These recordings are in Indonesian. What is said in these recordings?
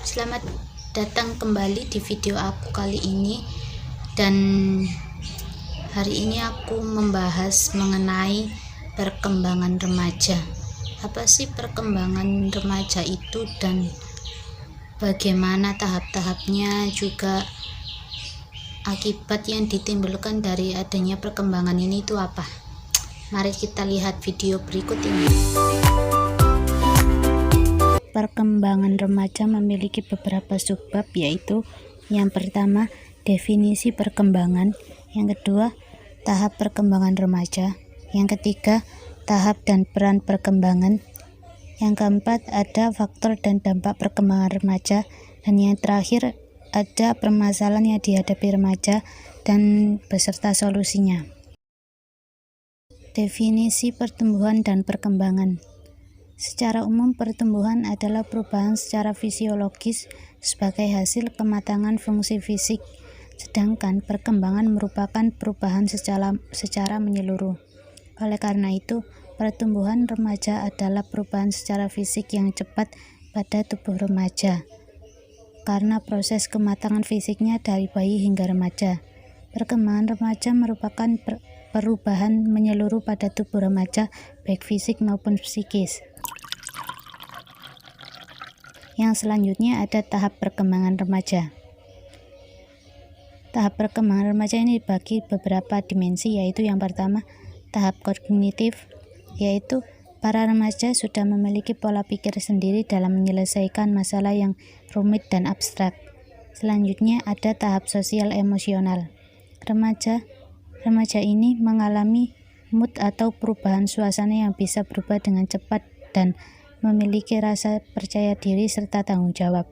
Selamat datang kembali di video aku kali ini, dan hari ini aku membahas mengenai perkembangan remaja. Apa sih perkembangan remaja itu dan bagaimana tahap-tahapnya, juga akibat yang ditimbulkan dari adanya perkembangan ini itu apa? Mari kita lihat video berikut ini. Perkembangan remaja memiliki beberapa subbab, yaitu yang pertama, definisi perkembangan, yang kedua, tahap perkembangan remaja, yang ketiga, tahap dan peran perkembangan, yang keempat, ada faktor dan dampak perkembangan remaja, dan yang terakhir, ada permasalahan yang dihadapi remaja dan beserta solusinya. Definisi pertumbuhan dan perkembangan. Secara umum, pertumbuhan adalah perubahan secara fisiologis sebagai hasil kematangan fungsi fisik, sedangkan perkembangan merupakan perubahan secara menyeluruh. Oleh karena itu, pertumbuhan remaja adalah perubahan secara fisik yang cepat pada tubuh remaja, karena proses kematangan fisiknya dari bayi hingga remaja. Perkembangan remaja merupakan perubahan menyeluruh pada tubuh remaja, baik fisik maupun psikis. Yang selanjutnya ada tahap perkembangan remaja. Tahap perkembangan remaja ini dibagi beberapa dimensi, yaitu yang pertama, tahap kognitif, yaitu para remaja sudah memiliki pola pikir sendiri dalam menyelesaikan masalah yang rumit dan abstrak. Selanjutnya ada tahap sosial emosional. Remaja ini mengalami mood atau perubahan suasana yang bisa berubah dengan cepat dan memiliki rasa percaya diri serta tanggung jawab.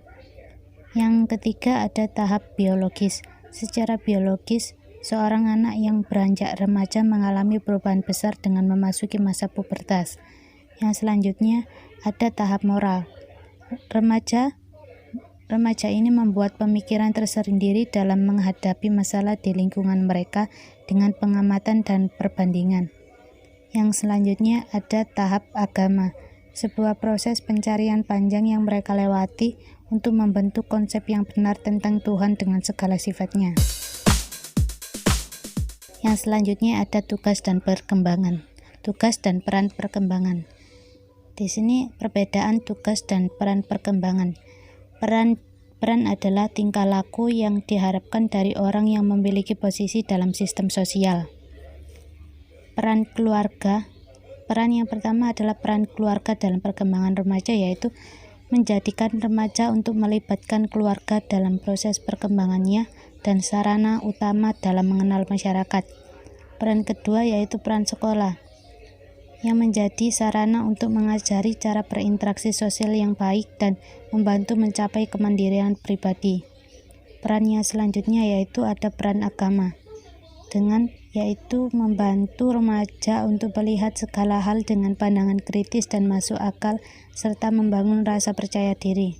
Yang ketiga ada tahap biologis. Secara biologis, seorang anak yang beranjak remaja mengalami perubahan besar dengan memasuki masa pubertas. Yang selanjutnya ada tahap moral. Remaja ini membuat pemikiran tersendiri dalam menghadapi masalah di lingkungan mereka dengan pengamatan dan perbandingan. Yang selanjutnya ada tahap agama, sebuah proses pencarian panjang yang mereka lewati untuk membentuk konsep yang benar tentang Tuhan dengan segala sifatnya. Yang selanjutnya ada tugas dan perkembangan. Tugas dan peran perkembangan. Di sini perbedaan tugas dan peran perkembangan. Peran adalah tingkah laku yang diharapkan dari orang yang memiliki posisi dalam sistem sosial. Peran keluarga. Peran yang pertama adalah peran keluarga dalam perkembangan remaja, yaitu menjadikan remaja untuk melibatkan keluarga dalam proses perkembangannya dan sarana utama dalam mengenal masyarakat. Peran kedua yaitu peran sekolah, yang menjadi sarana untuk mengajari cara berinteraksi sosial yang baik dan membantu mencapai kemandirian pribadi. Peran yang selanjutnya yaitu ada peran agama, yaitu membantu remaja untuk melihat segala hal dengan pandangan kritis dan masuk akal, serta membangun rasa percaya diri.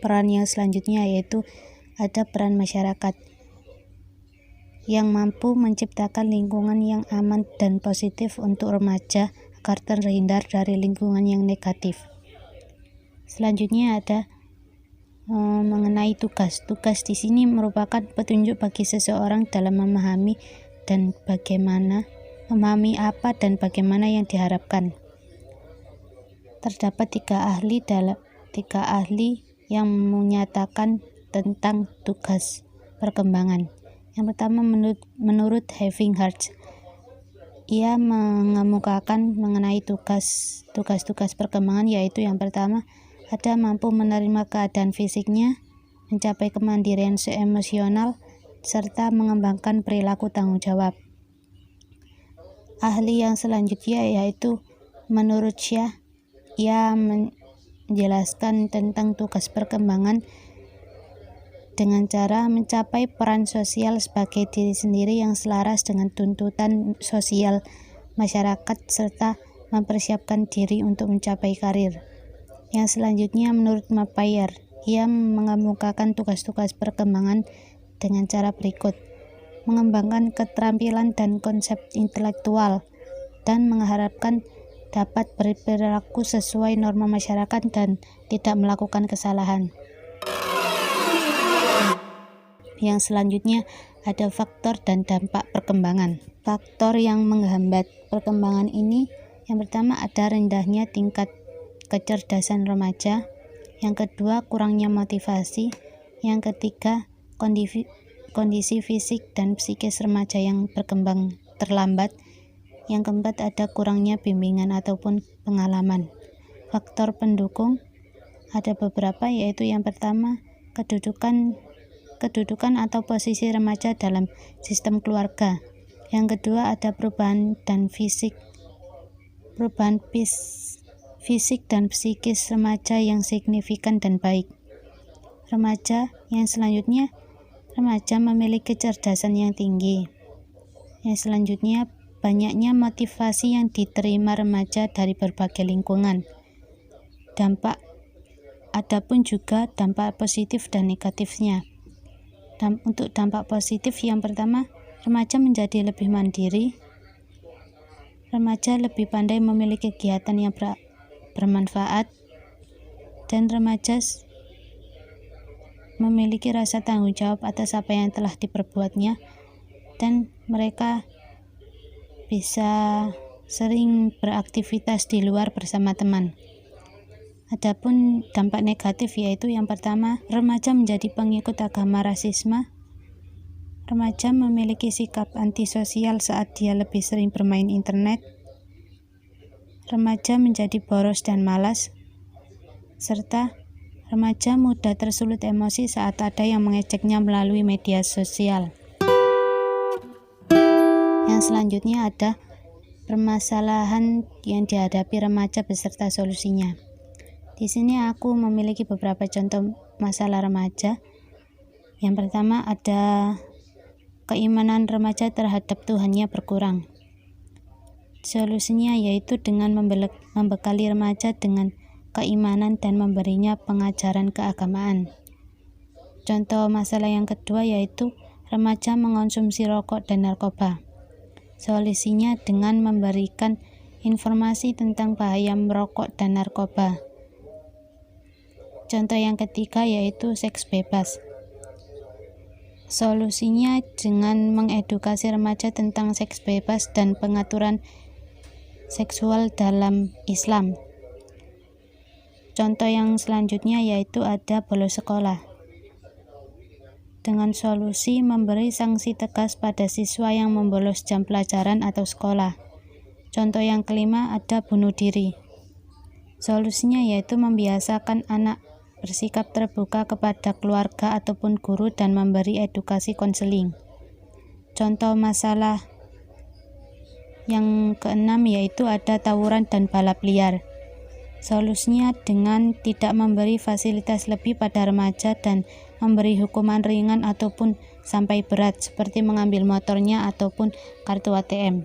Peran yang selanjutnya yaitu ada peran masyarakat, yang mampu menciptakan lingkungan yang aman dan positif untuk remaja agar terhindar dari lingkungan yang negatif. Selanjutnya ada mengenai tugas. Tugas di sini merupakan petunjuk bagi seseorang dalam memahami apa dan bagaimana yang diharapkan. Terdapat tiga ahli yang menyatakan tentang tugas perkembangan. Yang pertama, menurut Hevinghard, ia mengemukakan mengenai tugas-tugas perkembangan, yaitu yang pertama, ada mampu menerima keadaan fisiknya, mencapai kemandirian emosional, serta mengembangkan perilaku tanggung jawab. Ahli yang selanjutnya yaitu menurut Shah, ia menjelaskan tentang tugas perkembangan dengan cara mencapai peran sosial sebagai diri sendiri yang selaras dengan tuntutan sosial masyarakat serta mempersiapkan diri untuk mencapai karir. Yang selanjutnya menurut Mapayer, ia mengemukakan tugas-tugas perkembangan dengan cara berikut: mengembangkan keterampilan dan konsep intelektual, dan mengharapkan dapat berperilaku sesuai norma masyarakat dan tidak melakukan kesalahan. Yang selanjutnya ada faktor dan dampak perkembangan. Faktor yang menghambat perkembangan ini, yang pertama ada rendahnya tingkat kecerdasan remaja, yang kedua kurangnya motivasi, yang ketiga kondisi fisik dan psikis remaja yang berkembang terlambat, yang keempat ada kurangnya bimbingan ataupun pengalaman. Faktor pendukung ada beberapa, yaitu yang pertama kedudukan atau posisi remaja dalam sistem keluarga. Yang kedua ada perubahan fisik dan psikis remaja yang signifikan dan baik. Remaja yang selanjutnya, remaja memiliki kecerdasan yang tinggi. Yang selanjutnya, banyaknya motivasi yang diterima remaja dari berbagai lingkungan. Adapun juga dampak positif dan negatifnya. Untuk dampak positif, yang pertama, remaja menjadi lebih mandiri. Remaja lebih pandai memilih kegiatan yang bermanfaat, dan remaja memiliki rasa tanggung jawab atas apa yang telah diperbuatnya, dan mereka bisa sering beraktivitas di luar bersama teman. Adapun dampak negatif, yaitu yang pertama, remaja menjadi pengikut agama rasisme. Remaja memiliki sikap antisosial saat dia lebih sering bermain internet. Remaja menjadi boros dan malas, serta remaja mudah tersulut emosi saat ada yang mengejeknya melalui media sosial. Yang selanjutnya ada permasalahan yang dihadapi remaja beserta solusinya. Di sini aku memiliki beberapa contoh masalah remaja. Yang pertama ada keimanan remaja terhadap Tuhannya berkurang. Solusinya yaitu dengan membekali remaja dengan keimanan dan memberinya pengajaran keagamaan. Contoh masalah yang kedua yaitu remaja mengonsumsi rokok dan narkoba. Solusinya dengan memberikan informasi tentang bahaya merokok dan narkoba. Contoh yang ketiga yaitu seks bebas. Solusinya dengan mengedukasi remaja tentang seks bebas dan pengaturan seksual dalam Islam. Contoh yang selanjutnya yaitu ada bolos sekolah. Dengan solusi memberi sanksi tegas pada siswa yang membolos jam pelajaran atau sekolah. Contoh yang kelima ada bunuh diri. Solusinya yaitu membiasakan anak bersikap terbuka kepada keluarga ataupun guru dan memberi edukasi konseling. Contoh masalah yang keenam yaitu ada tawuran dan balap liar. Solusinya dengan tidak memberi fasilitas lebih pada remaja dan memberi hukuman ringan ataupun sampai berat seperti mengambil motornya ataupun kartu ATM.